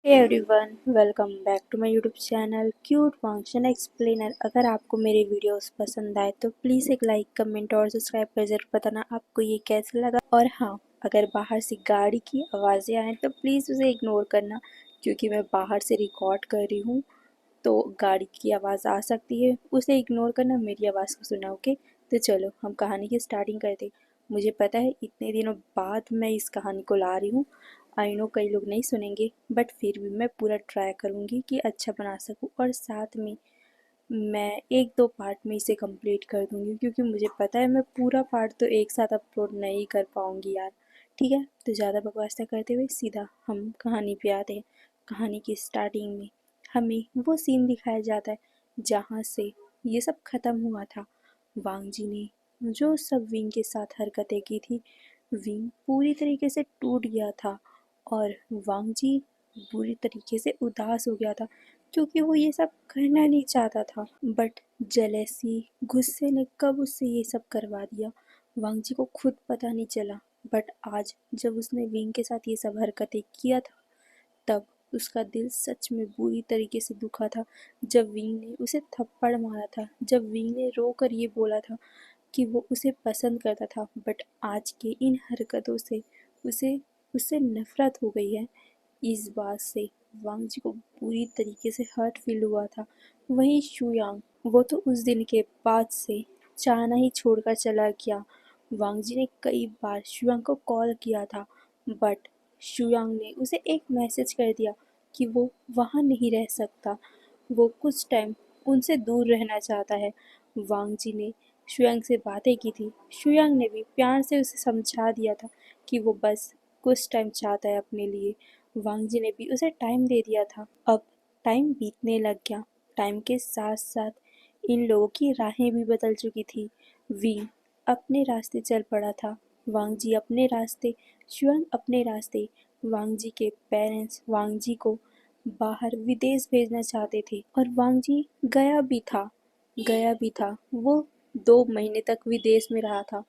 Hey everyone, welcome back to my YouTube channel cute function explainer. अगर आपको मेरे videos पसंद आए तो प्लीज़ एक लाइक कमेंट और सब्सक्राइब कर जरूर बताना आपको ये कैसा लगा। और हाँ, अगर बाहर से गाड़ी की आवाज़ें आए तो प्लीज़ उसे इग्नोर करना, क्योंकि मैं बाहर से रिकॉर्ड कर रही हूँ तो गाड़ी की आवाज़ आ सकती है। उसे इग्नोर करना, मेरी आवाज़ को सुना। ओके, तो चलो हम कहानी की स्टार्टिंग करते। मुझे पता है इतने दिनों बाद मैं इस कहानी को ला रही हूँ। आई नो कई लोग नहीं सुनेंगे, बट फिर भी मैं पूरा ट्राई करूँगी कि अच्छा बना सकूँ, और साथ में मैं एक दो पार्ट में इसे कंप्लीट कर दूँगी, क्योंकि मुझे पता है मैं पूरा पार्ट तो एक साथ अपलोड नहीं कर पाऊँगी यार। ठीक है, तो ज़्यादा बकवास ना करते हुए सीधा हम कहानी पे आते हैं। कहानी की स्टार्टिंग में हमें वो सीन दिखाया जाता है जहाँ से ये सब ख़त्म हुआ था। वांग जी ने जो सब विंग के साथ हरकतें की थी, विंग पूरी तरीके से टूट गया था और वांग जी बुरी तरीके से उदास हो गया था, क्योंकि वो ये सब करना नहीं चाहता था। बट जेलेसी, गुस्से ने कब उससे ये सब करवा दिया, वांग जी को खुद पता नहीं चला। बट आज जब उसने विंग के साथ ये सब हरकतें किया था, तब उसका दिल सच में बुरी तरीके से दुखा था। जब विंग ने उसे थप्पड़ मारा था, जब विंग ने रोकर ये बोला था कि वो उसे पसंद करता था, बट आज के इन हरकतों से उसे उससे नफरत हो गई है। इस बात से वांग जी को बुरी तरीके से हर्ट फील हुआ था। वहीं शुयांग, वो तो उस दिन के बाद से चाहना ही छोड़कर चला गया। वांग जी ने कई बार शुयांग को कॉल किया था, बट शुयांग ने उसे एक मैसेज कर दिया कि वो वहाँ नहीं रह सकता, वो कुछ टाइम उनसे दूर रहना चाहता है। वांग जी ने शुयांग से बातें की थी, शुयांग ने भी प्यार से उसे समझा दिया था कि वो बस कुछ टाइम चाहता है अपने लिए। वांग जी ने भी उसे टाइम दे दिया था। अब टाइम बीतने लग गया, टाइम के साथ साथ इन लोगों की राहें भी बदल चुकी थी। विंग अपने रास्ते चल पड़ा था, वांग जी अपने रास्ते, शुयांग अपने रास्ते। वांग जी के पेरेंट्स वांग जी को बाहर विदेश भेजना चाहते थे, और वांग जी गया भी था। वो 2 महीने तक विदेश में रहा था,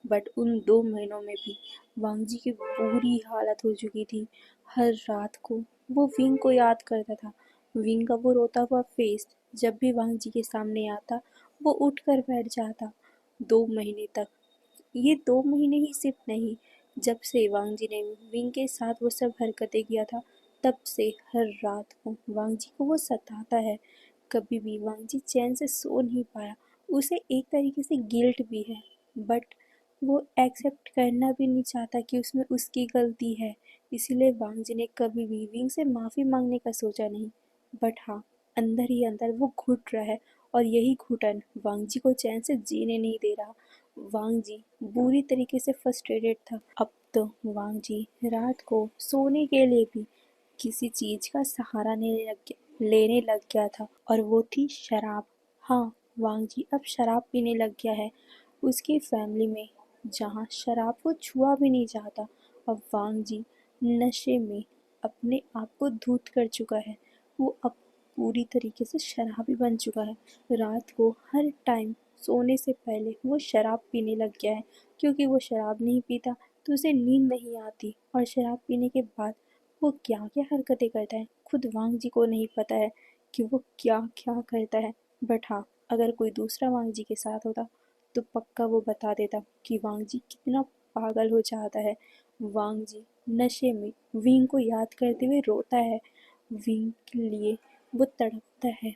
बट उन 2 महीनों में भी वांग जी की बुरी हालत हो चुकी थी। हर रात को वो विंग को याद करता था। विंग का वो रोता हुआ फेस जब भी वांग जी के सामने आता, वो उठकर बैठ जाता। 2 महीने तक, ये 2 महीने ही सिर्फ नहीं, जब से वांग जी ने विंग के साथ वो सब हरकतें किया था, तब से हर रात को वांग जी को वो सताता है। कभी भी वांग जी चैन से सो नहीं पाया। उसे एक तरीके से गिल्ट भी है, बट वो एक्सेप्ट करना भी नहीं चाहता कि उसमें उसकी गलती है। इसीलिए वांग जी ने कभी भी विंग से माफ़ी मांगने का सोचा नहीं। बट हाँ, अंदर ही अंदर वो घुट रहा है, और यही घुटन वांग जी को चैन से जीने नहीं दे रहा। वांग जी बुरी तरीके से फ्रस्ट्रेटेड था। अब तो वांग जी रात को सोने के लिए भी किसी चीज का सहारा लेने लग गया था, और वो थी शराब। हाँ, वांग जी अब शराब पीने लग गया है। उसकी फैमिली में जहाँ शराब को छुआ भी नहीं चाहता, अब वांग जी नशे में अपने आप को धुत कर चुका है। वो अब पूरी तरीके से शराबी बन चुका है। रात को हर टाइम सोने से पहले वो शराब पीने लग गया है, क्योंकि वो शराब नहीं पीता तो उसे नींद नहीं आती, और शराब पीने के बाद वो क्या क्या हरकतें करता है खुद वांग जी को नहीं पता है कि वो क्या क्या करता है। बट हाँ, अगर कोई दूसरा वांग जी के साथ होता तो पक्का वो बता देता कि वांग जी कितना पागल हो जाता है। वांग जी नशे में विंग को याद करते हुए रोता है, विंग के लिए वो तड़पता है।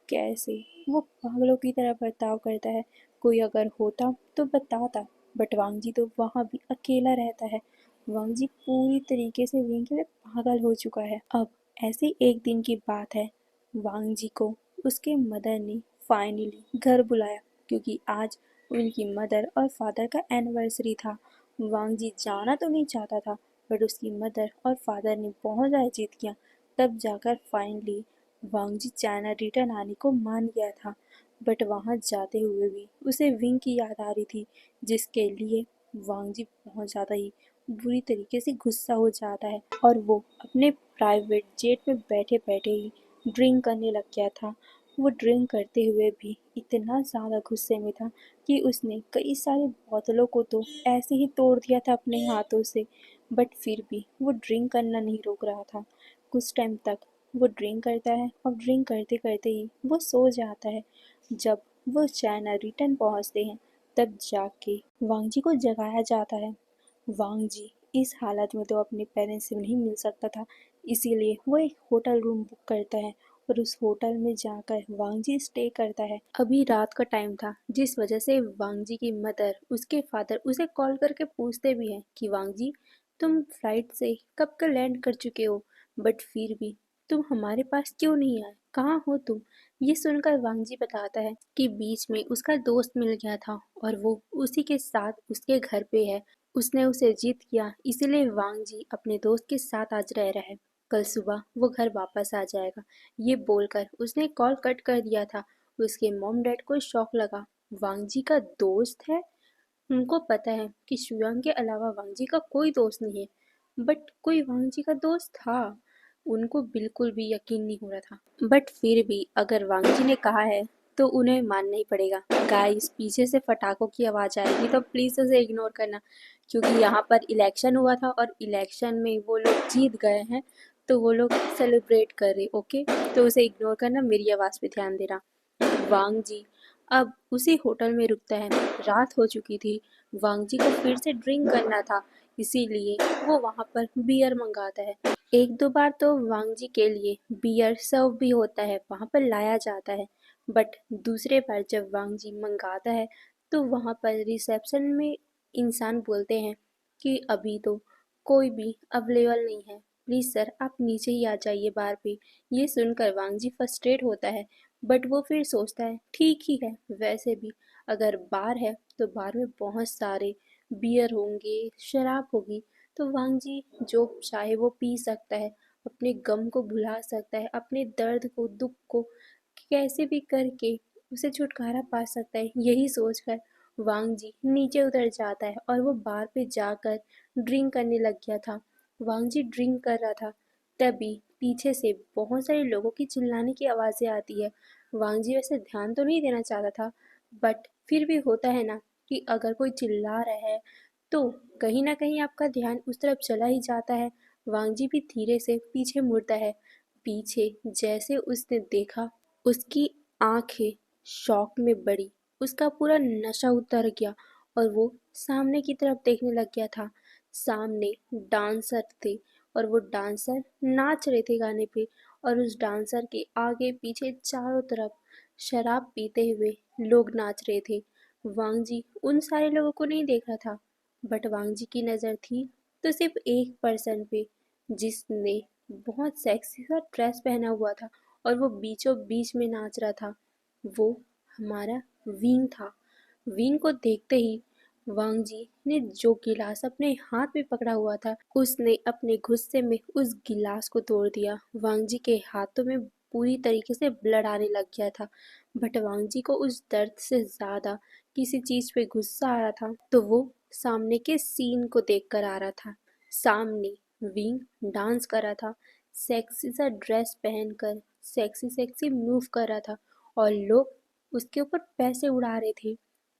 कैसे वो पागलों की तरह बर्ताव करता है। कोई अगर होता तो बताता, बट वांग जी तो वहाँ भी अकेला रहता है। वांग जी पूरी तरीके से विंग के लिए पागल हो चुका है। अब ऐसे एक दिन की बात है, वांग जी को उसके मदर ने फाइनली घर बुलाया, क्योंकि आज उनकी मदर और फादर का एनिवर्सरी था। वांग जी जाना तो नहीं चाहता था, बट उसकी मदर और फादर ने बहुत ज़्यादा जिद किया, तब जाकर फाइनली वांग जी चाइना रिटर्न आने को मान गया था। बट वहाँ जाते हुए भी उसे विंग की याद आ रही थी, जिसके लिए वांग जी बहुत ज़्यादा ही बुरी तरीके से गुस्सा हो जाता है, और वो अपने प्राइवेट जेट में बैठे बैठे ही ड्रिंक करने लग गया था। वो ड्रिंक करते हुए भी इतना ज़्यादा गुस्से में था कि उसने कई सारी बोतलों को तो ऐसे ही तोड़ दिया था अपने हाथों से। बट फिर भी वो ड्रिंक करना नहीं रोक रहा था। कुछ टाइम तक वो ड्रिंक करता है और ड्रिंक करते करते ही वो सो जाता है। जब वो चाइना रिटर्न पहुंचते हैं तब जाके वांग जी को जगाया जाता है। वांग जी इस हालत में तो अपने पेरेंट्स से नहीं मिल सकता था, इसीलिए वो एक होटल रूम बुक करता है और उस होटल में जाकर वांग जी स्टे करता है। अभी रात का टाइम था, जिस वजह से वांग जी की मदर, उसके फादर उसे कॉल करके पूछते भी हैं कि वांग जी, तुम फ्लाइट से कब का लैंड कर चुके हो, बट फिर भी तुम हमारे पास क्यों नहीं आए, कहाँ हो तुम। ये सुनकर वांग जी बताता है कि बीच में उसका दोस्त मिल गया था और वो उसी के साथ उसके घर पे है। उसने उसे जीत किया, इसीलिए वांग जी अपने दोस्त के साथ आज रह रहा है। कल सुबह वो घर वापस आ जाएगा। ये बोलकर उसने कॉल कट कर दिया था। उसके मॉम डैड को शौक लगा, वांग जी का दोस्त है। उनको पता है कि शुयांग के अलावा वांग जी का कोई दोस्त नहीं है, बट कोई वांग जी का दोस्त था। उनको बिल्कुल भी यकीन नहीं हो रहा था, बट फिर भी अगर वांग जी ने कहा है तो उन्हें मानना ही पड़ेगा। गाइस, पीछे से पटाखों की आवाज़ आएगी तो प्लीज़ उसे इग्नोर करना, क्योंकि यहाँ पर इलेक्शन हुआ था और इलेक्शन में वो लोग जीत गए हैं, तो वो लोग सेलिब्रेट कर रहे। ओके, तो उसे इग्नोर करना, मेरी आवाज़ पे ध्यान देना। वांग जी अब उसी होटल में रुकता है। रात हो चुकी थी, वांग जी को फिर से ड्रिंक करना था, इसीलिए वो वहाँ पर बियर मंगाता है। एक दो बार तो वांग जी के लिए बियर सर्व भी होता है, वहाँ पर लाया जाता है, बट दूसरे बार जब वांग जी मंगाता है तो वहाँ पर रिसेप्शन में इंसान बोलते हैं कि अभी तो कोई भी अवेलेबल नहीं है, प्लीज़ सर आप नीचे ही आ जाइए बार पे। ये सुनकर वांग जी फ्रस्ट्रेट होता है, बट वो फिर सोचता है ठीक ही है, वैसे भी अगर बार है तो बार में बहुत सारे बियर होंगे, शराब होगी, तो वांग जी जो चाहे वो पी सकता है, अपने गम को भुला सकता है, अपने दर्द को, दुख को कैसे भी करके उसे छुटकारा पा सकता है। यही सोचकर वांग जी नीचे उतर जाता है और वो बार पे जाकर ड्रिंक करने लग गया था। वांग जी ड्रिंक कर रहा था, तभी पीछे से बहुत सारे लोगों की चिल्लाने की आवाज़ें आती है। वांग जी वैसे ध्यान तो नहीं देना चाहता था, बट फिर भी होता है ना कि अगर कोई चिल्ला रहा है तो कहीं ना कहीं आपका ध्यान उस तरफ चला ही जाता है। वांग जी भी धीरे से पीछे मुड़ता है। पीछे जैसे उसने देखा, उसकी आंखें शौक में बड़ी, उसका पूरा नशा उतर गया और वो सामने की तरफ देखने लग गया था। सामने डांसर थे और वो डांसर नाच रहे थे गाने पे, और उस डांसर के आगे पीछे चारों तरफ शराब पीते हुए लोग नाच रहे थे। वांग जी उन सारे लोगों को नहीं देख रहा था, बट वांग जी की नज़र थी तो सिर्फ एक पर्सन पे, जिसने बहुत सेक्सी सा ड्रेस पहना हुआ था और वो बीचों बीच में नाच रहा था। वो हमारा विंग था। विंग को देखते ही वांग जी ने जो गिलास अपने हाथ में पकड़ा हुआ था, उसने अपने गुस्से में उस गिलास को तोड़ दिया। वांग जी के हाथों में पूरी तरीके से ब्लड आने लग गया था, बट वांग जी को उस दर्द से ज्यादा किसी चीज पे गुस्सा आ रहा था, तो वो सामने के सीन को देखकर आ रहा था। सामने विंग डांस कर रहा था, सेक्सी सा ड्रेस पहनकर सेक्सी सेक्सी मूव कर रहा था, और लोग उसके ऊपर पैसे उड़ा रहे थे,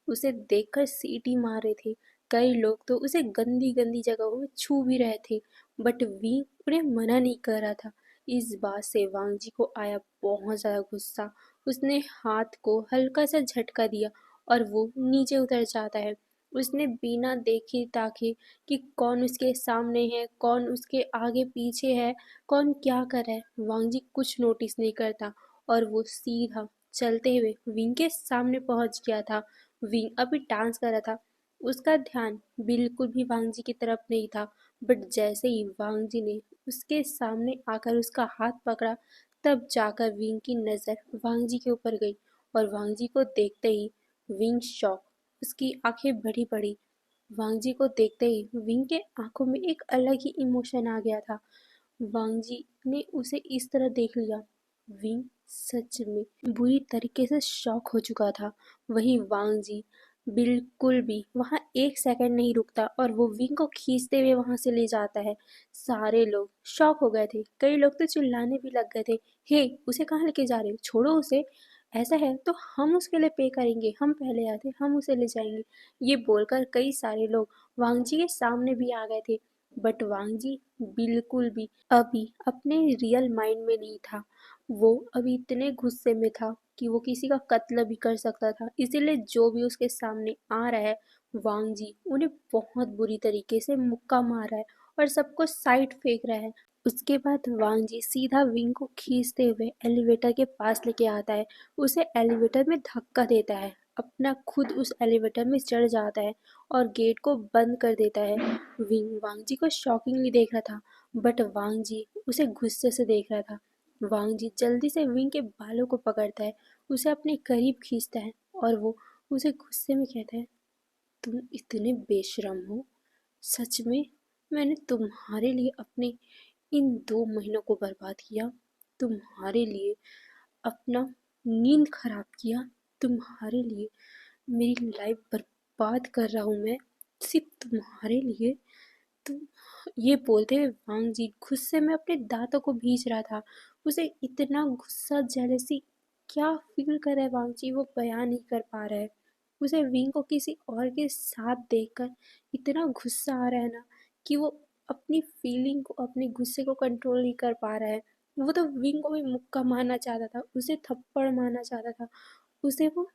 उसे देखकर सीटी मार रहे थे। कई लोग तो उसे गंदी गंदी जगहों में छू भी रहे थे, बट वी उन्हें मना नहीं कर रहा था। इस बात से वांग जी को आया बहुत ज़्यादा गुस्सा। उसने हाथ को हल्का सा झटका दिया और वो नीचे उतर जाता है। उसने बिना देखे ताके कि कौन उसके सामने है, कौन उसके आगे पीछे है, कौन क्या कर रहा है, वांग जी कुछ नोटिस नहीं करता और वो सीधा चलते हुए विंग के सामने पहुंच गया था। विंग अभी डांस कर रहा था, उसका ध्यान बिल्कुल भी वांग जी की तरफ नहीं था, बट जैसे ही वांग जी ने उसके सामने आकर उसका हाथ पकड़ा, तब जाकर विंग की नज़र वांग जी के ऊपर गई, और वांग जी को देखते ही विंग शॉक, उसकी आंखें बड़ी बड़ी। वांग जी को देखते ही विंग के आंखों में एक अलग ही इमोशन आ गया था। वांग जी ने उसे इस तरह देख लिया, विंग सच में बुरी तरीके से शॉक हो चुका था। वहीं वांग जी बिल्कुल भी वहाँ एक सेकंड नहीं रुकता और वो विंग को खींचते हुए वहाँ से ले जाता है। सारे लोग शॉक हो गए थे, कई लोग तो चिल्लाने भी लग गए थे, हे उसे कहाँ लेके जा रहे हो, छोड़ो उसे, ऐसा है तो हम उसके लिए पे करेंगे, हम पहले आते हम उसे ले जाएंगे। ये बोलकर कई सारे लोग वांग जी के सामने भी आ गए थे। बट वांग जी बिल्कुल भी अभी अपने रियल माइंड में नहीं था। वो अभी इतने गुस्से में था कि वो किसी का कत्ल भी कर सकता था। इसीलिए जो भी उसके सामने आ रहा है, वांग जी उन्हें बहुत बुरी तरीके से मुक्का मार रहा है और सबको साइड फेंक रहा है। उसके बाद वांग जी सीधा विंग को खींचते हुए एलिवेटर के पास लेके आता है। उसे एलिवेटर में धक्का देता है, अपना खुद उस एलिवेटर में चढ़ जाता है और गेट को बंद कर देता है। विंग वांग जी को शॉकिंगली देख रहा था, बट वांग जी उसे गुस्से से देख रहा था। वांग जी जल्दी से विंग के बालों को पकड़ता है, उसे अपने करीब खींचता है और वो उसे गुस्से में कहता है, तुम इतने बेशरम हो। सच में मैंने तुम्हारे लिए अपने इन 2 महीनों को बर्बाद किया, तुम्हारे लिए अपना नींद खराब किया, तुम्हारे लिए मेरी लाइफ बर्बाद कर रहा हूँ मैं, सिर्फ तुम्हारे लिए। तुम ये बोलते हुए वांग जी गुस्से में अपने दांतों को भींच रहा था। उसे इतना गुस्सा, जेलसी क्या फील कर रहा है वांग जी वो बयान नहीं कर पा रहा है। उसे विंग को किसी और के साथ देखकर इतना गुस्सा आ रहा है ना कि वो अपनी फीलिंग को, अपने गुस्से को कंट्रोल नहीं कर पा रहा है। वो तो विंग को भी मुक्का मारना चाहता था, उसे थप्पड़ मारना चाहता था, उसे वो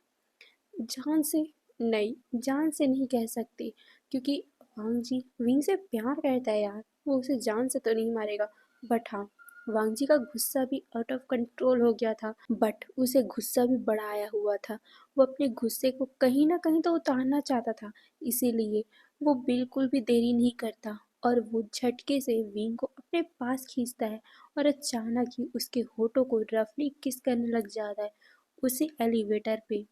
जान से नहीं, जान से नहीं कह सकती, क्योंकि वांग जी विंग से प्यार करता है यार, वो उसे जान से तो नहीं मारेगा। बट हाँ, वांग जी का गुस्सा भी आउट ऑफ कंट्रोल हो गया था, बट उसे गुस्सा भी बढ़ाया हुआ था। वो अपने गुस्से को कहीं ना कहीं तो उतारना चाहता था, इसीलिए वो बिल्कुल भी देरी नहीं करता और वो झटके से विंग को अपने पास खींचता है और अचानक ही उसके होठों को रफली किस करने लग जाता है। उसी एलिवेटर पे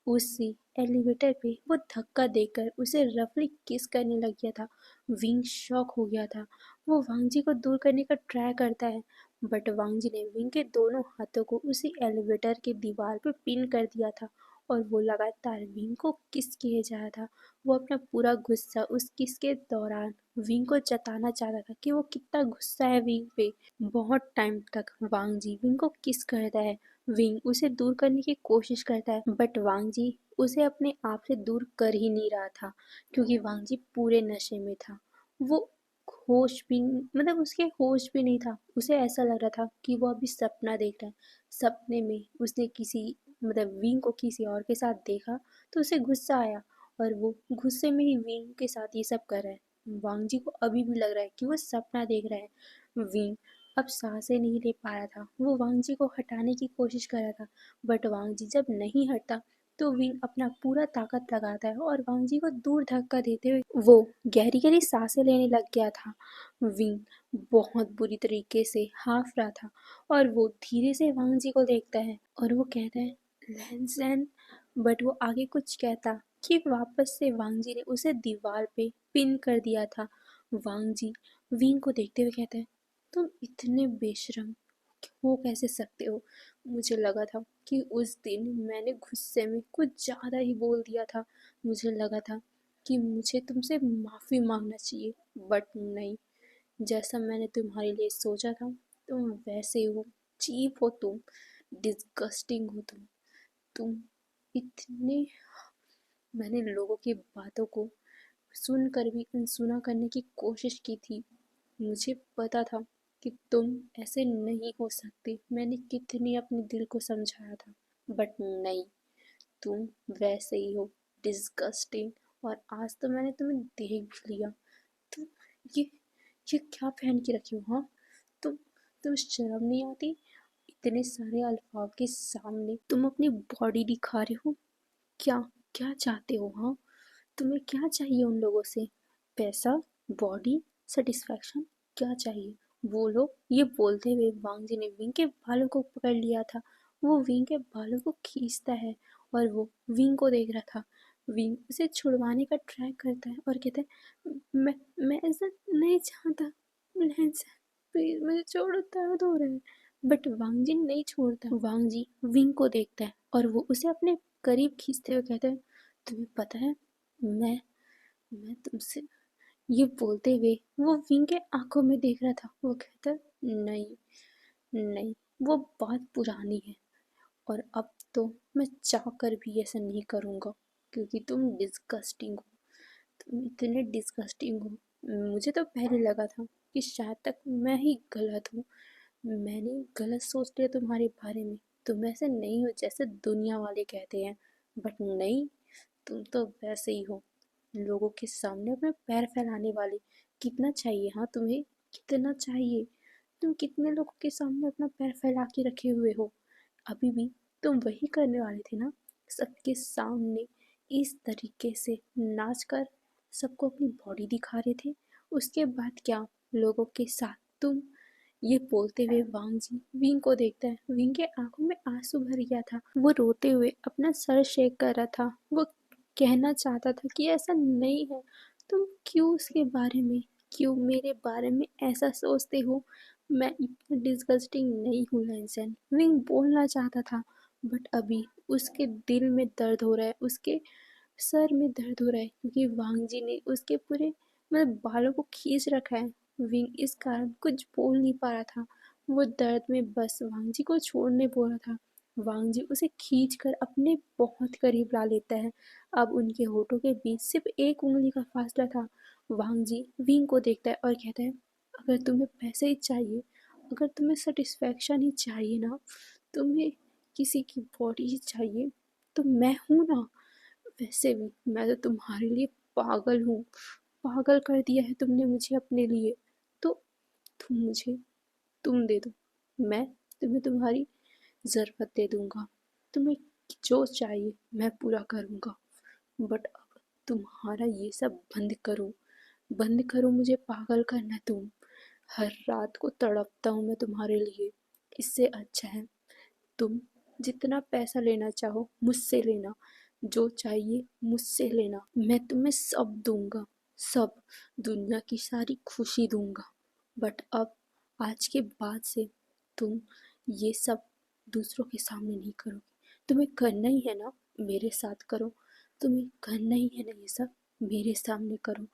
उसी एलिवेटर पे वो धक्का देकर उसे रफली किस करने लग गया था। विंग शॉक हो गया था। वो वांगजी को दूर करने का ट्राई करता है, बट वांगजी ने विंग के दोनों हाथों को उसी एलिवेटर के दीवार पर पिन कर दिया था और वो लगातार विंग को किस किए जा रहा था। वो अपना पूरा गुस्सा उस किस के दौरान विंग को जताना चाहता था कि वो कितना गुस्सा है विंग पे। बहुत टाइम तक वांग जी विंग को किस करता है, विंग उसे दूर करने की कोशिश करता है, बट वांग जी उसे अपने आप से दूर कर ही नहीं रहा था, क्योंकि वांग जी पूरे नशे में था। वो होश भी, मतलब उसके होश भी नहीं था। उसे ऐसा लग रहा था कि वो अभी सपना देख रहा है। सपने में उसने किसी, मतलब विंग को किसी और के साथ देखा, तो उसे गुस्सा आया और वो गुस्से में ही विंग के साथ ये सब कर रहा है। वांग जी को अभी भी लग रहा है कि वो सपना देख रहा है। विंग अब सांसें नहीं ले पा रहा था। वो वांग जी को हटाने की कोशिश कर रहा था, बट वांग जी जब नहीं हटता तो विंग अपना पूरा ताकत लगाता है और वांग जी को दूर धक्का देते हुए वो गहरी गहरी सांसें लेने लग गया था। विंग बहुत बुरी तरीके से हाफ रहा था और वो धीरे से वांग जी को देखता है और वो कहता है, लैंसन। बट वो आगे कुछ कहता कि वापस से वांग जी ने उसे दीवार पे पिन कर दिया था। वांग जी विंग को देखते हुए कहता है, तुम इतने बेशरम हो कैसे सकते हो। मुझे लगा था कि उस दिन मैंने गुस्से में कुछ ज़्यादा ही बोल दिया था। मुझे लगा था कि मुझे तुमसे माफ़ी मांगना चाहिए, बट नहीं। जैसा मैंने तुम्हारे लिए सोचा था तुम वैसे ही हो। चीप हो तुम, डिस्गस्टिंग हो तुम इतने, मैंने लोगों की बातों को सुनकर भी अनसुना करने की कोशिश की थी। मुझे पता था कि तुम ऐसे नहीं हो सकते। मैंने कितनी अपने दिल को समझाया था, बट नहीं, तुम वैसे ही हो, डिस्गस्टिंग। और आज तो मैंने तुम्हें देख भी लिया। तुम ये ये क्या पहन के रखी हो? हाँ, तुम तुम शर्म नहीं आती? इतने सारे अल्फाज के सामने तुम अपनी बॉडी दिखा रहे हो। क्या क्या चाहते हो? हाँ, तुम्हें क्या चाहिए उन लोगों से? पैसा, बॉडी, सेटिस्फैक्शन, क्या चाहिए? वो लोग, ये बोलते हुए वांग जी ने विंग के बालों को पकड़ लिया था। वो विंग के बालों को खींचता है और वो विंग को देख रहा था। विंग उसे छुड़वाने का ट्राई करता है और कहता है, मैं ऐसा नहीं चाहता, लेंस प्लीज मुझे छोड़ो, दर्द हो रहा है। बट वांग जी नहीं छोड़ता। वांग जी विंग को देखता है और वो उसे अपने करीब खींचते हुए कहता है, तुम्हें पता है, मैं मैं तुमसे, ये बोलते हुए वो विंग के आंखों में देख रहा था। वो कहता, नहीं, नहीं, वो बात पुरानी है और अब तो मैं चाह कर भी ऐसा नहीं करूँगा, क्योंकि तुम डिस्गस्टिंग हो। तुम इतने डिस्गस्टिंग हो मुझे तो पहले लगा था कि शायद तक मैं ही गलत हूँ, मैंने गलत सोच लिया तुम्हारे बारे में। तुम ऐसे नहीं हो जैसे दुनिया वाले कहते हैं। बट नहीं, तुम तो वैसे ही हो, लोगों के सामने अपने पैर फैलाने वाले। कितना चाहिए हाँ तुम्हें, कितना चाहिए? तुम कितने लोगों के सामने अपना पैर फैला के रखे हुए हो? अभी भी तुम वही करने वाले थे ना, सबके सामने इस तरीके से नाच कर सबको अपनी बॉडी दिखा रहे थे। उसके बाद क्या, लोगों के साथ तुम ये बोलते हुए वांग जी विंग को देखता है। विंग के आंखों में आंसू भर गया था, वो रोते हुए अपना सर शेक कर रहा था। वो कहना चाहता था कि ऐसा नहीं है, तुम क्यों उसके बारे में, क्यों मेरे बारे में ऐसा सोचते हो? मैं इतना डिस्गस्टिंग नहीं हूँ लैंसन, विंग बोलना चाहता था। बट अभी उसके दिल में दर्द हो रहा है, उसके सर में दर्द हो रहा है, क्योंकि वांग जी ने उसके पूरे मतलब बालों को खींच रखा है। विंग इस कारण कुछ बोल नहीं पा रहा था, वो दर्द में बस वांग जी को छोड़ने बोला था। वांग जी उसे खींच कर अपने बहुत करीब ला लेता है। अब उनके होठों के बीच सिर्फ एक उंगली का फासला था। वांग जी विंग को देखता है और कहता है, अगर तुम्हें पैसे ही चाहिए, अगर तुम्हें सेटिस्फैक्शन ही चाहिए ना, तुम्हें किसी की बॉडी ही चाहिए, तो मैं हूँ ना। वैसे भी मैं तो तुम्हारे लिए पागल हूँ, पागल कर दिया है तुमने मुझे अपने लिए। तो तुम मुझे तुम दे दो, मैं तुम्हें तुम्हारी ज़रूरत दे दूंगा, तुम्हें जो चाहिए मैं पूरा करूंगा। बट अब तुम्हारा ये सब बंद करो, बंद करो मुझे पागल करना। तुम हर रात को तड़पता हूँ मैं तुम्हारे लिए। इससे अच्छा है तुम जितना पैसा लेना चाहो मुझसे लेना, जो चाहिए मुझसे लेना, मैं तुम्हें सब दूंगा, सब, दुनिया की सारी खुशी दूंगा। बट अब आज के बाद से तुम ये सब दूसरों के सामने नहीं करोगे। तुम्हें करना ही है ना, मेरे साथ करो। तुम्हें करना ही है ना ये सब, मेरे सामने करो।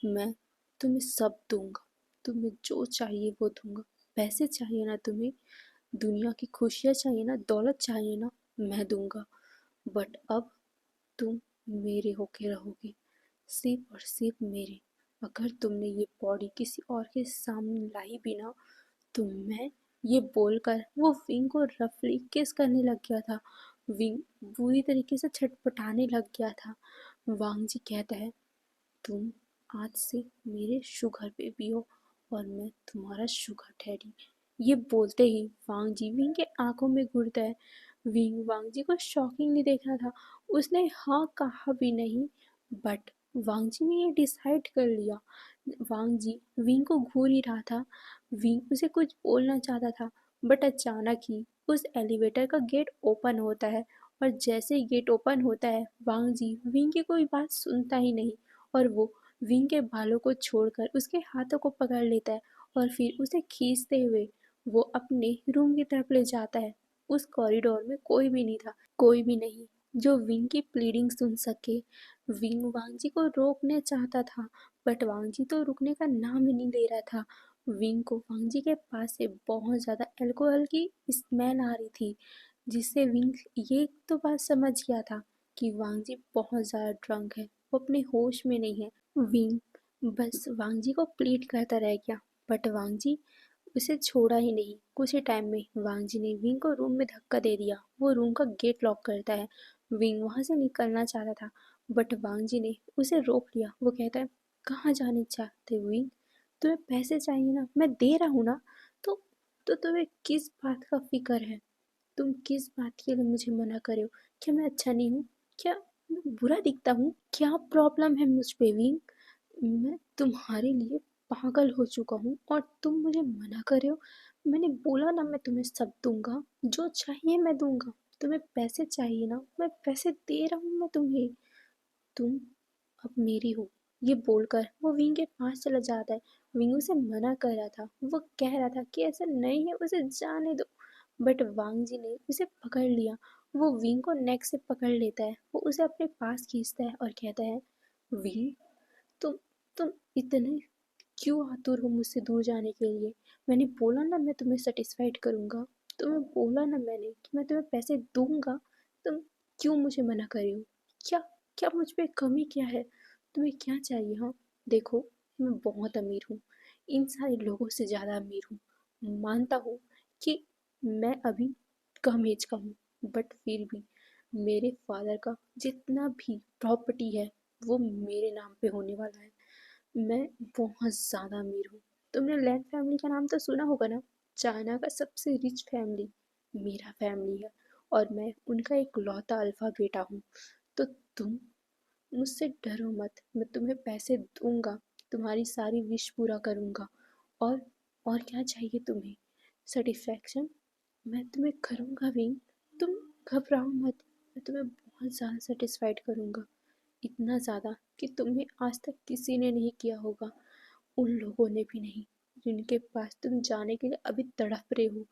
मैं तुम्हें सब दूंगा, तुम्हें जो चाहिए वो दूंगा। पैसे चाहिए ना तुम्हें, दुनिया की खुशियाँ चाहिए ना, दौलत चाहिए ना, मैं दूंगा। बट अब तुम मेरे होके रहोगे, सिर्फ और सिर्फ मेरे। अगर तुमने ये बॉडी किसी और के सामने लाई भी ना, तो मैं, ये बोलकर वो विंग को रफली किस करने लग गया था। विंग बुरी तरीके से छटपटाने लग गया था। वांग जी कहता है, तुम आज से मेरे शुगर बेबी हो और मैं तुम्हारा शुगर डैडी। ये बोलते ही वांग जी विंग के आंखों में घूरता है। विंग वांग जी को शॉकिंगली देख रहा था, उसने हाँ कहा भी नहीं। बट वांग जी ने ये डिसाइड कर लिया। वांग जी विंग को घूर ही रहा था, विंग उसे कुछ बोलना चाहता था। बट अचानक ही उस एलिवेटर का गेट ओपन होता है, और जैसे ही गेट ओपन होता है वांग जी विंग की कोई बात सुनता ही नहीं, और वो विंग के बालों को छोड़कर उसके हाथों को पकड़ लेता है और फिर उसे खींचते हुए वो अपने रूम की तरफ ले जाता है। उस कॉरिडोर में कोई भी नहीं था, कोई भी नहीं जो विंग की प्लीडिंग सुन सके। विंग वांगजी को रोकने चाहता था, बट वांगजी तो रुकने का नाम ही नहीं ले रहा था। विंग को वांगजी के पास से बहुत ज़्यादा अल्कोहल की स्मेल आ रही थी, जिससे विंग ये तो बात समझ गया था कि वांगजी बहुत ज़्यादा ड्रंक है, वो अपने होश में नहीं है। विंग बस वांगजी को प्लीड करता रह गया, बट वांगजी उसे छोड़ा ही नहीं। कुछ ही टाइम में वांगजी ने विंग को रूम में धक्का दे दिया, वो रूम का गेट लॉक करता है। विंग वहाँ से निकलना चाहता था, बट वांगजी ने उसे रोक लिया। वो कहता है, कहाँ जाने चाहते हो विंग? तुम्हें पैसे चाहिए ना, मैं दे रहा हूँ ना। तो तुम्हें किस बात का फिक्र है? तुम किस बात के लिए मुझे मना कर रहे हो? क्या मैं अच्छा नहीं हूँ? क्या मैं बुरा दिखता हूँ? क्या प्रॉब्लम है मुझ पे विंग? मैं तुम्हारे लिए पागल हो चुका हूँ और तुम मुझे मना कर रहे हो? मैंने बोला ना मैं तुम्हें सब दूंगा, जो चाहिए मैं दूंगा। तुम्हें पैसे चाहिए ना, मैं पैसे दे रहा हूँ मैं तुम्हें। तुम अब मेरी हो। ये बोलकर वो विंग के पास चला जाता है। विंग उसे मना कर रहा था, वो कह रहा था कि ऐसा नहीं है, उसे जाने दो। बट वांग जी ने उसे पकड़ लिया। वो विंग को नेक से पकड़ लेता है, वो उसे अपने पास खींचता है और कहता है, विंग, तुम तुम इतने क्यों आतुर हो मुझसे दूर जाने के लिए? मैंने बोला ना मैं तुम्हें सेटिस्फाइड करूँगा, तुम्हें बोला ना मैंने कि मैं तुम्हें पैसे दूंगा। तुम क्यों मुझे मना कर रही हो? क्या क्या मुझ पे कमी क्या है? तुम्हें क्या चाहिए? हाँ देखो, मैं बहुत अमीर हूँ, इन सारे लोगों से ज़्यादा अमीर हूँ। मानता हूँ कि मैं अभी कम एज का हूँ, बट फिर भी मेरे फादर का जितना भी प्रॉपर्टी है वो मेरे नाम पे होने वाला है। मैं बहुत ज़्यादा अमीर हूँ। तुमने लैंड फैमिली का नाम तो सुना होगा ना? चाइना का सबसे रिच फैमिली मेरा फैमिली है, और मैं उनका एक लौता अल्फा बेटा हूँ। तो तुम मुझसे डरो मत, मैं तुम्हें पैसे दूंगा, तुम्हारी सारी विश पूरा करूंगा। और और क्या चाहिए तुम्हें? सेटिस्फैक्शन मैं तुम्हें करूंगा भी। तुम घबराओ मत, मैं तुम्हें बहुत ज़्यादा सेटिस्फाइड करूंगा। इतना ज़्यादा कि तुम्हें आज तक किसी ने नहीं किया होगा, उन लोगों ने भी नहीं जिनके पास तुम जाने के लिए अभी तड़प रहे हो।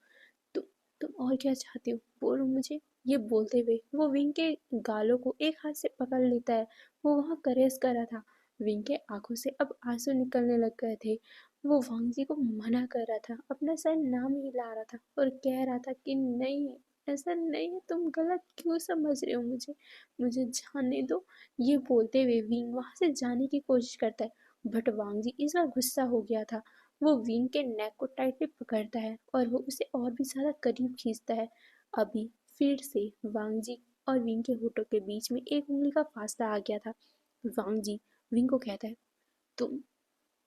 तुम तुम और क्या चाहते हो, बोलो मुझे। ये बोलते हुए वो विंग के गालों को एक हाथ से पकड़ लेता है। वो वहाँ करेस कर रहा था। विंग के आंखों से अब आंसू निकलने लग गए थे। वो वांग जी को मना कर रहा था, अपना सर नाम हिला रहा था और कह रहा था कि नहीं, ऐसा नहीं है, तुम गलत क्यों समझ रहे हो मुझे, मुझे जाने दो। ये बोलते हुए विंग वहां से जाने की कोशिश करता है, बट वांग जी इस बार गुस्सा हो गया था। वो विंग के नेक को टाइटली पकड़ता है और वो उसे और भी ज़्यादा करीब खींचता है। अभी फिर से वांग जी और विंग के होठों के बीच में एक उंगली का फासला आ गया था। वांग जी विंग को कहता है, तुम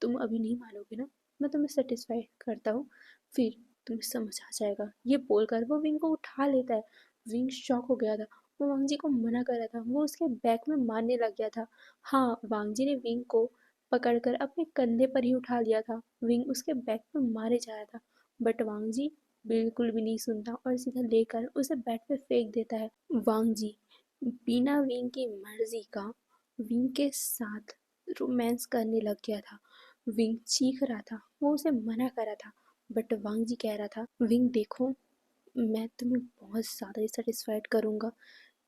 तुम अभी नहीं मानोगे ना, मैं तुम्हें सेटिस्फाई करता हूँ, फिर तुम्हें समझ आ जाएगा। ये बोलकर वो विंग को उठा लेता है। विंग शॉक हो गया था। वो वांग जी को मना कर रहा था, वो उसके बैक में मारने लग गया था। हाँ, वांग जी ने विंग को पकड़कर अपने कंधे पर ही उठा लिया था। विंग उसके बैक में मारे जा रहा था, बट वांग जी बिल्कुल भी नहीं सुनता और सीधा लेकर उसे बेड पे फेंक देता है। वांग जी बिना विंग की मर्जी का विंग के साथ रोमांस करने लग गया था। विंग चीख रहा था, वो उसे मना कर रहा था, बट वांग जी कह रहा था, विंग देखो, मैं तुम्हें बहुत ज़्यादा ही सेटिस्फाइड करूँगा,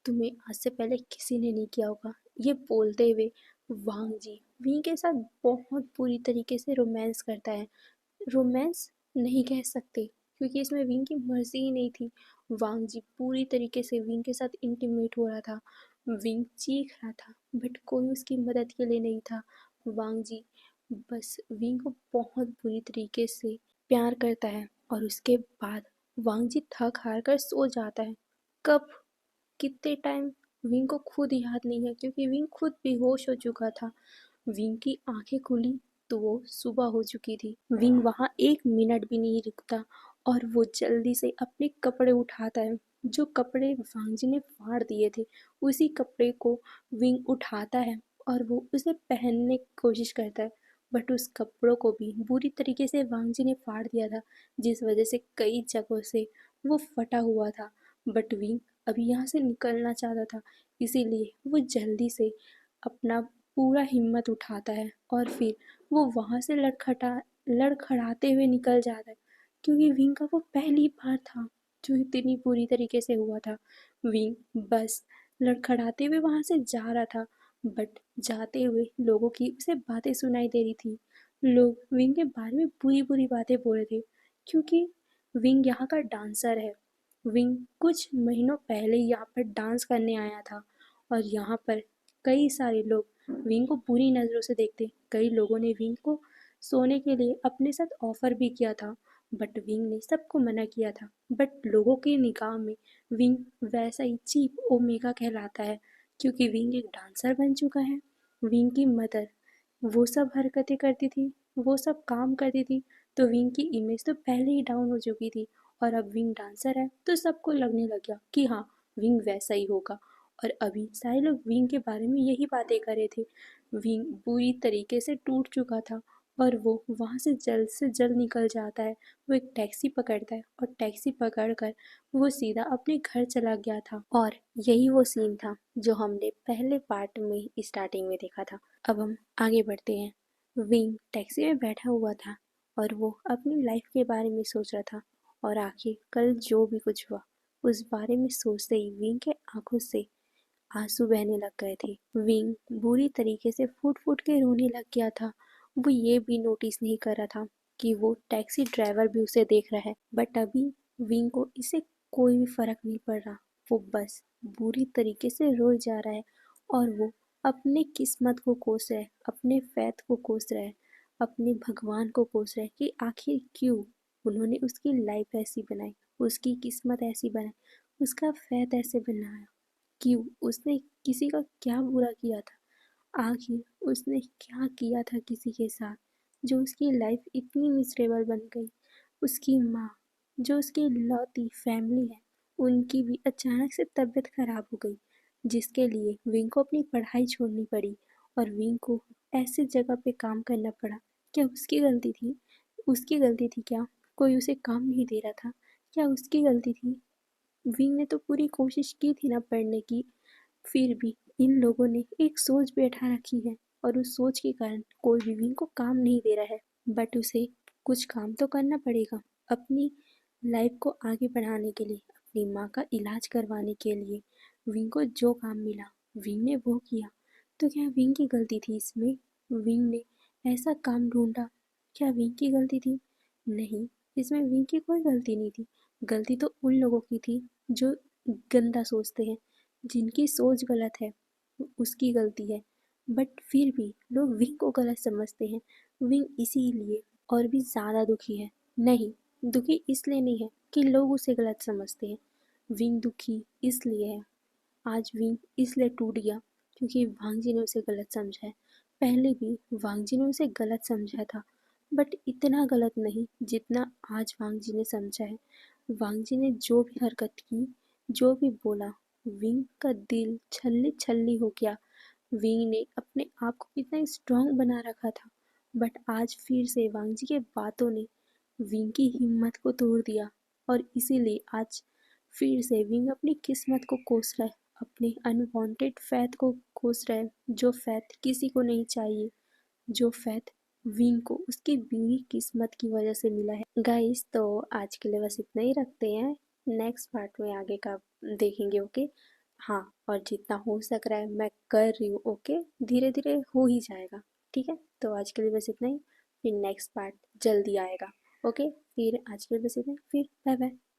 तुम्हें आज से पहले किसी ने नहीं किया होगा। ये बोलते हुए वांग जी विंग के साथ बहुत बुरी तरीके से रोमांस करता है। रोमांस नहीं कह सकते, क्योंकि इसमें विंग की मर्जी ही नहीं थी। वांग जी पूरी तरीके से विंग के साथ इंटीमेट हो रहा था। विंग चीख रहा था, बट कोई उसकी मदद के लिए नहीं था। वांग जी बस विंग को बहुत बुरी तरीके से प्यार करता है, और उसके बाद वांग जी थक हार कर सो जाता है। कब, कितने टाइम, विंग को खुद याद नहीं है, क्योंकि विंग खुद बेहोश हो चुका था। विंग की आंखें खुली तो वो सुबह हो चुकी थी। विंग वहां एक मिनट भी नहीं रुकता, और वो जल्दी से अपने कपड़े उठाता है। जो कपड़े वांगजी ने फाड़ दिए थे, उसी कपड़े को विंग उठाता है और वो उसे पहनने की कोशिश करता है, बट उस कपड़ों को भी बुरी तरीके से वांगजी ने फाड़ दिया था, जिस वजह से कई जगहों से वो फटा हुआ था। बट विंग अभी यहाँ से निकलना चाहता था, इसीलिए वो जल्दी से अपना पूरा हिम्मत उठाता है और फिर वो वहाँ से लड़खड़ाते हुए निकल जाता है, क्योंकि विंग का वो पहली बार था जो इतनी बुरी तरीके से हुआ था। विंग बस लड़खड़ाते हुए वहाँ से जा रहा था, बट जाते हुए लोगों की उसे बातें सुनाई दे रही थी। लोग विंग के बारे में बुरी बुरी बातें बोल रहे थे, क्योंकि विंग यहाँ का डांसर है। विंग कुछ महीनों पहले यहाँ पर डांस करने आया था, और यहाँ पर कई सारे लोग विंग को बुरी नज़रों से देखते। कई लोगों ने विंग को सोने के लिए अपने साथ ऑफर भी किया था, बट विंग ने सबको मना किया था। बट लोगों की निगाह में विंग वैसा ही चीप ओमेगा कहलाता है, क्योंकि विंग एक डांसर बन चुका है। विंग की मदर वो सब हरकतें करती थी, वो सब काम करती थी, तो विंग की इमेज तो पहले ही डाउन हो चुकी थी। और अब विंग डांसर है तो सबको लगने लग गया कि हाँ, विंग वैसा ही होगा। और अभी सारे लोग विंग के बारे में यही बातें कर रहे थे। विंग बुरी तरीके से टूट चुका था, और वो वहाँ से जल्द निकल जाता है। वो एक टैक्सी पकड़ता है, और टैक्सी पकड़कर वो सीधा अपने घर चला गया था। और यही वो सीन था जो हमने पहले पार्ट में स्टार्टिंग में देखा था। अब हम आगे बढ़ते हैं। विंग टैक्सी में बैठा हुआ था, और वो अपनी लाइफ के बारे में सोच रहा था, और आखिर कल जो भी कुछ हुआ उस बारे में सोचते ही विंग के आंखों से आंसू बहने लग गए थे। विंग बुरी तरीके से फूट फूट के रोने लग गया था। वो ये भी नोटिस नहीं कर रहा था कि वो टैक्सी ड्राइवर भी उसे देख रहा है, बट अभी विंग को इससे कोई भी फर्क नहीं पड़ रहा। वो बस बुरी तरीके से रोए जा रहा है, और वो अपने किस्मत को कोस रहा है, अपने फैथ को कोस रहा है। अपने भगवान को कोस रहा है कि आखिर क्यों उन्होंने उसकी लाइफ ऐसी बनाई, उसकी किस्मत ऐसी बनाई, उसका फैत ऐसे बनाया। क्यों उसने किसी का क्या बुरा किया था, आखिर उसने क्या किया था किसी के साथ जो उसकी लाइफ इतनी मिसरेबल बन गई। उसकी माँ, जो उसकी लौती फैमिली है, उनकी भी अचानक से तबीयत खराब हो गई, जिसके लिए विंग को अपनी पढ़ाई छोड़नी पड़ी और विंग को ऐसे जगह पे काम करना पड़ा। क्या उसकी गलती थी? उसकी गलती थी क्या? कोई उसे काम नहीं दे रहा था? क्या उसकी गलती थी? विंग ने तो पूरी कोशिश की थी ना पढ़ने की, फिर भी इन लोगों ने एक सोच बैठा रखी है और उस सोच के कारण कोई भी विंग को काम नहीं दे रहा है। बट उसे कुछ काम तो करना पड़ेगा अपनी लाइफ को आगे बढ़ाने के लिए, अपनी माँ का इलाज करवाने के लिए। विंग को जो काम मिला विंग ने वो किया। तो क्या विंग की गलती थी इसमें? विंग ने ऐसा काम ढूंढा, क्या विंग की गलती थी? नहीं, इसमें विंग की कोई गलती नहीं थी। गलती तो उन लोगों की थी जो गंदा सोचते हैं, जिनकी सोच गलत है, उसकी गलती है। बट फिर भी लोग विंग को गलत समझते हैं। विंग इसीलिए और भी ज़्यादा दुखी है। नहीं, दुखी इसलिए नहीं है कि लोग उसे गलत समझते हैं। विंग दुखी इसलिए है, आज विंग इसलिए टूट गया क्योंकि वांगजी ने उसे गलत समझा है। पहले भी वांगजी ने उसे गलत समझा था, बट इतना गलत नहीं जितना आज वांगजी ने समझा है। वांगजी ने जो भी हरकत की, जो भी बोला, विंग का दिल छल्ली छल्ली हो गया। विंग ने अपने आप को कितना स्ट्रांग बना रखा था, बट आज फिर से वांगजी के बातों ने विंग की हिम्मत को तोड़ दिया। और इसीलिए आज फिर से विंग अपनी किस्मत को कोस रहा है, अपने अनवांटेड फैथ को कोस रहा है, जो फैथ किसी को नहीं चाहिए, जो फैथ विंग को उसकी बुरी किस्मत की वजह से मिला है। गाइस, तो आज के लिए बस इतना ही रखते हैं। नेक्स्ट पार्ट में आगे का देखेंगे। ओके, हाँ, और जितना हो सक रहा है मैं कर रही हूँ। ओके, धीरे धीरे हो ही जाएगा। ठीक है, तो आज के लिए बस इतना ही, फिर नेक्स्ट पार्ट जल्दी आएगा। ओके, फिर आज के लिए बस इतना ही, फिर बाय बाय।